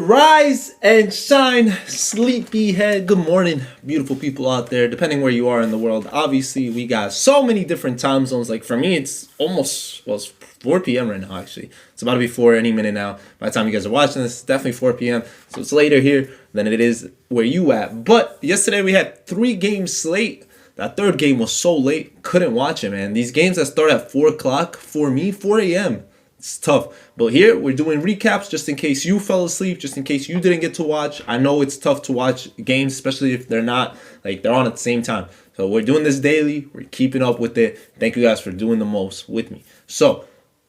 Rise and shine, sleepyhead. Good morning, beautiful people out there, depending where you are in the world. Obviously, we got so many different time zones. Like for me, it's it's 4 p.m. right now, actually. It's about to be 4 any minute now. By the time you guys are watching this, it's definitely 4 p.m. So it's later here than it is where you at. But yesterday we had 3 games slate. That third game was so late, couldn't watch it, man. These games that start at 4 o'clock, for me, 4 a.m., it's tough. But here, we're doing recaps just in case you fell asleep, just in case you didn't get to watch. I know it's tough to watch games, especially if they're not, they're on at the same time. So we're doing this daily. We're keeping up with it. Thank you guys for doing the most with me. So,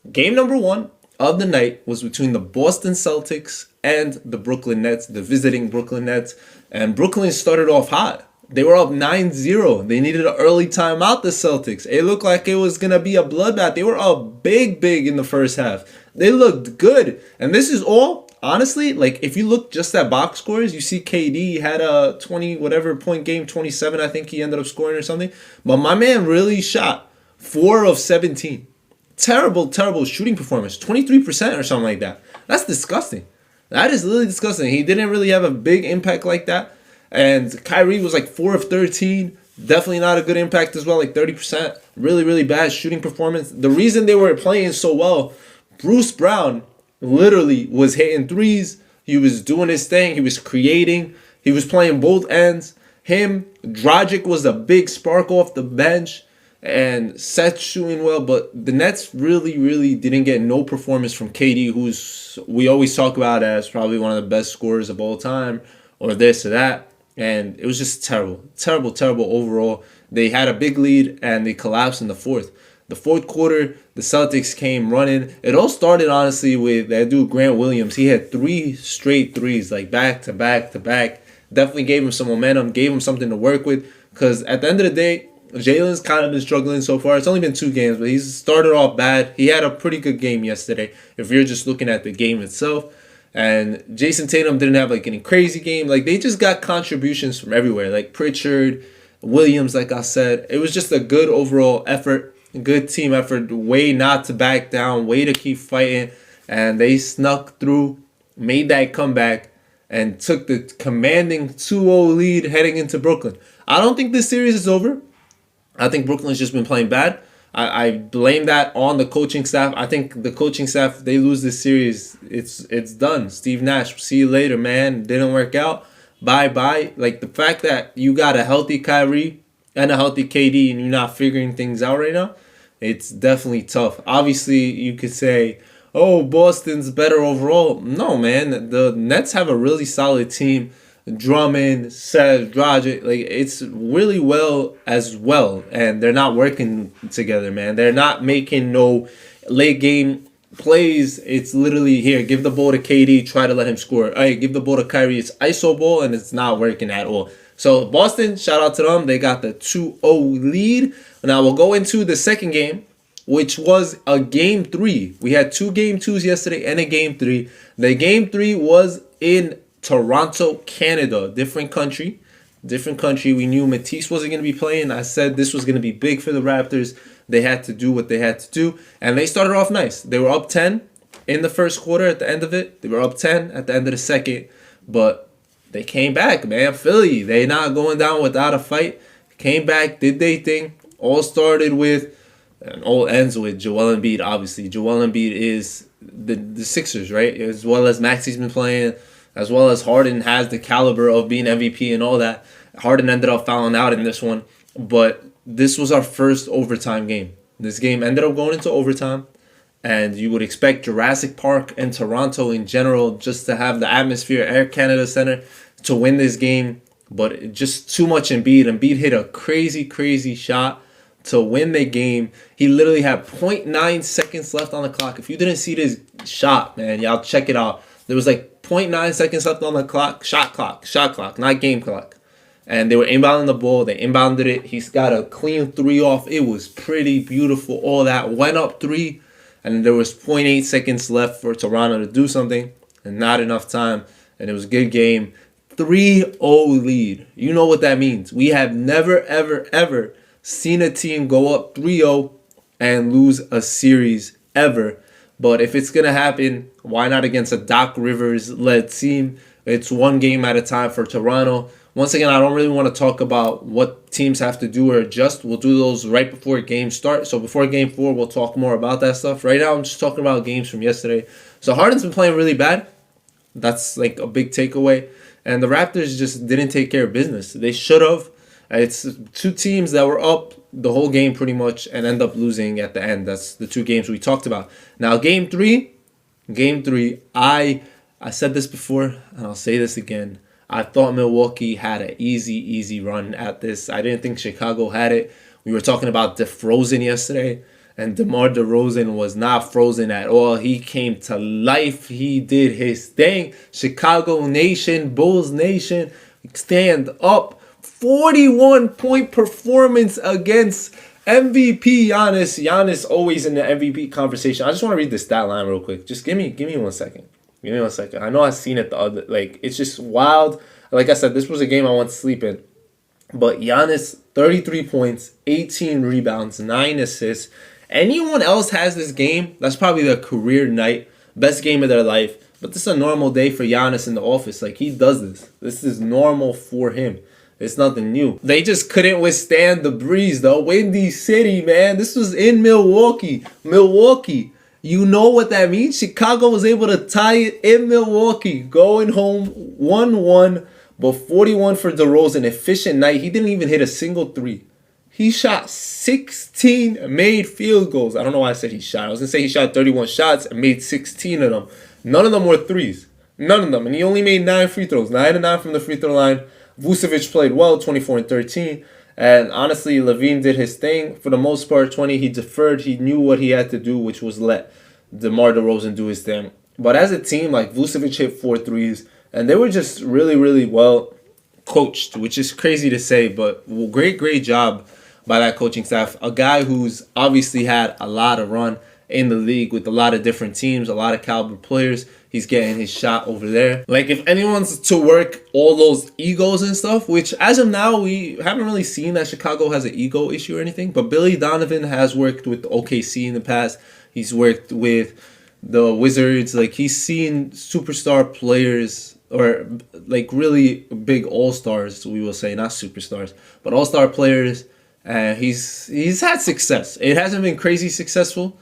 game number 1 of the night was between the Boston Celtics and the Brooklyn Nets, the visiting Brooklyn Nets. And Brooklyn started off hot. They were up 9-0. They needed an early timeout, the Celtics. It looked like it was going to be a bloodbath. They were up big in the first half. They looked good. And this is all, honestly, if you look just at box scores, you see KD had a 20 point game, 27 I think he ended up scoring or something. But my man really shot 4 of 17. Terrible shooting performance. 23% or something like that. That's disgusting. That is really disgusting. He didn't really have a big impact like that. And Kyrie was 4 of 13. Definitely not a good impact as well, 30%. Really bad shooting performance. The reason they were playing so well, Bruce Brown literally was hitting threes. He was doing his thing. He was creating. He was playing both ends. Dragic was a big spark off the bench. And Seth shooting well. But the Nets really didn't get no performance from KD, who's we always talk about as probably one of the best scorers of all time, or this or that. And it was just terrible overall. They had a big lead and they collapsed in the fourth. The fourth quarter, the Celtics came running. It all started, honestly, with that dude Grant Williams. He had 3 straight threes, back to back. Definitely gave him some momentum, gave him something to work with. Because at the end of the day, Jalen's kind of been struggling so far. It's only been 2 games, but he's started off bad. He had a pretty good game yesterday, if you're just looking at the game itself. And Jason Tatum didn't have any crazy game. They just got contributions from everywhere. Pritchard, Williams, I said. It was just a good overall effort. Good team effort. Way not to back down. Way to keep fighting. And they snuck through. Made that comeback. And took the commanding 2-0 lead heading into Brooklyn. I don't think this series is over. I think Brooklyn's just been playing bad. I blame that on the coaching staff. I think the coaching staff, they lose this series, it's done. Steve Nash, see you later, man. Didn't work out. Bye-bye. The fact that you got a healthy Kyrie and a healthy KD and you're not figuring things out right now, it's definitely tough. Obviously, you could say, oh, Boston's better overall. No, man. The Nets have a really solid team. Drummond, Seth, Dragic, it's really well as well, and they're not working together, man. They're not making no late game plays. It's literally here, give the ball to KD, try to let him score. All right, give the ball to Kyrie. It's iso ball, and it's not working at all. So Boston, shout out to them. They got the 2-0 lead. Now we'll go into the second game, which was a game 3. We had 2 game 2s yesterday and a game 3. The game 3 was in Toronto, Canada, different country. We knew Matisse wasn't going to be playing. I said this was going to be big for the Raptors. They had to do what they had to do, and they started off nice. They were up 10 in the first quarter. At the end of it, they were up 10 at the end of the second, but they came back, man. Philly, they not going down without a fight. Came back, did their thing. All started with, and all ends with Joel Embiid. Obviously, Joel Embiid is the Sixers, right? As well as Maxi's been playing. As well as Harden has the caliber of being MVP and all that. Harden ended up fouling out in this one. But this was our first overtime game. This game ended up going into overtime. And you would expect Jurassic Park and Toronto in general just to have the atmosphere, Air Canada Center, to win this game. But just too much Embiid. Embiid hit a crazy shot to win the game. He literally had 0.9 seconds left on the clock. If you didn't see this shot, man, y'all check it out. There was 0.9 seconds left on the clock, shot clock, not game clock. And they were inbounding the ball. They inbounded it. He's got a clean 3 off. It was pretty beautiful. All that went up 3, and there was 0.8 seconds left for Toronto to do something, and not enough time. And it was a good game. 3-0 lead. You know what that means. We have never, ever seen a team go up 3-0 and lose a series ever. But if it's going to happen, why not against a Doc Rivers-led team? It's one game at a time for Toronto. Once again, I don't really want to talk about what teams have to do or adjust. We'll do those right before games start. So before game 4, we'll talk more about that stuff. Right now, I'm just talking about games from yesterday. So Harden's been playing really bad. That's like a big takeaway. And the Raptors just didn't take care of business. They should have. It's two teams that were up the whole game pretty much and end up losing at the end. That's the two games we talked about. Now, game three, I said this before, and I'll say this again. I thought Milwaukee had an easy run at this. I didn't think Chicago had it. We were talking about DeFrozen yesterday, and DeMar DeRozan was not frozen at all. He came to life. He did his thing. Chicago Nation, Bulls Nation, stand up. 41-point performance against MVP Giannis. Giannis always in the MVP conversation. I just want to read the stat line real quick. Just give me 1 second. Give me 1 second. I know I've seen it the other, it's just wild. Like I said, this was a game I went to sleep in. But Giannis, 33 points, 18 rebounds, 9 assists. Anyone else has this game, that's probably their career night, best game of their life. But this is a normal day for Giannis in the office. Like, he does this. This is normal for him. It's nothing new. They just couldn't withstand the breeze, though. Windy City, man. This was in Milwaukee. You know what that means? Chicago was able to tie it in Milwaukee. Going home 1-1, but 41 for DeRozan. Efficient night. He didn't even hit a single three. He shot 16 made field goals. I don't know why I said he shot. I was going to say he shot 31 shots and made 16 of them. None of them were threes. None of them. And he only made 9 free throws. 9 and 9 from the free throw line. Vucevic played well, 24 and 13. And honestly, Levine did his thing. For the most part, 20, he deferred. He knew what he had to do, which was let DeMar DeRozan do his thing. But as a team, like, Vucevic hit 4 threes. And they were just really well coached, which is crazy to say. But great job by that coaching staff. A guy who's obviously had a lot of run in the league with a lot of different teams, a lot of caliber players. He's getting his shot over there. Like, if anyone's to work all those egos and stuff, which as of now, we haven't really seen that Chicago has an ego issue or anything, but Billy Donovan has worked with OKC in the past. He's worked with the Wizards. Like, he's seen superstar players, or like really big all-stars, we will say, not superstars, but all-star players. And he's had success. It hasn't been crazy successful,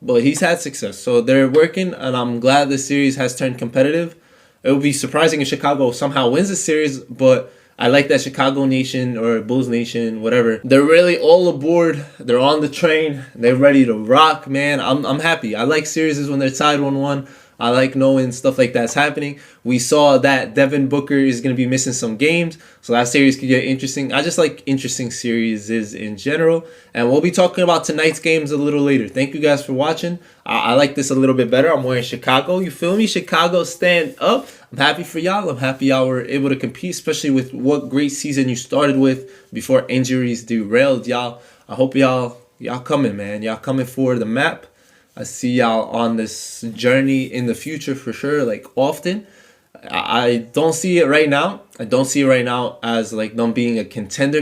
but he's had success. So they're working, and I'm glad this series has turned competitive. It would be surprising if Chicago somehow wins the series, but I like that Chicago Nation or Bulls Nation, whatever. They're really all aboard. They're on the train. They're ready to rock, man. I'm happy. I like series when they're tied 1-1. I like knowing stuff like that's happening. We saw that Devin Booker is going to be missing some games, so that series could get interesting. I just like interesting series in general, and we'll be talking about tonight's games a little later. Thank you guys for watching. I like this a little bit better. I'm wearing Chicago. You feel me? Chicago, stand up. I'm happy for y'all. I'm happy y'all were able to compete, especially with what great season you started with before injuries derailed y'all. I hope y'all coming, man. Y'all coming for the map. I see y'all on this journey in the future for sure, like often. I don't see it right now. I don't see it right now as like them being a contender,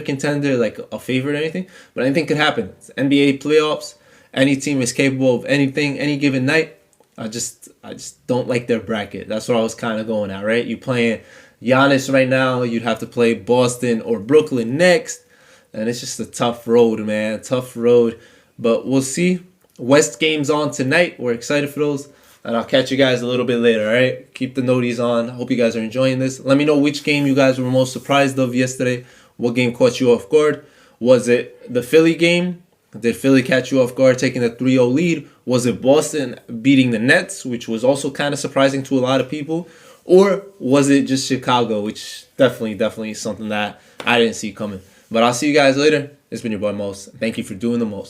like a favorite or anything. But anything could happen. It's NBA playoffs. Any team is capable of anything, any given night. I just don't like their bracket. That's what I was kind of going at, right? You playing Giannis right now. You'd have to play Boston or Brooklyn next. And it's just a tough road, man. Tough road. But we'll see. West games on tonight. We're excited for those. And I'll catch you guys a little bit later, all right? Keep the noties on. Hope you guys are enjoying this. Let me know which game you guys were most surprised of yesterday. What game caught you off guard? Was it the Philly game? Did Philly catch you off guard taking a 3-0 lead? Was it Boston beating the Nets, which was also kind of surprising to a lot of people? Or was it just Chicago, which definitely is something that I didn't see coming. But I'll see you guys later. It's been your boy Most. Thank you for doing the most.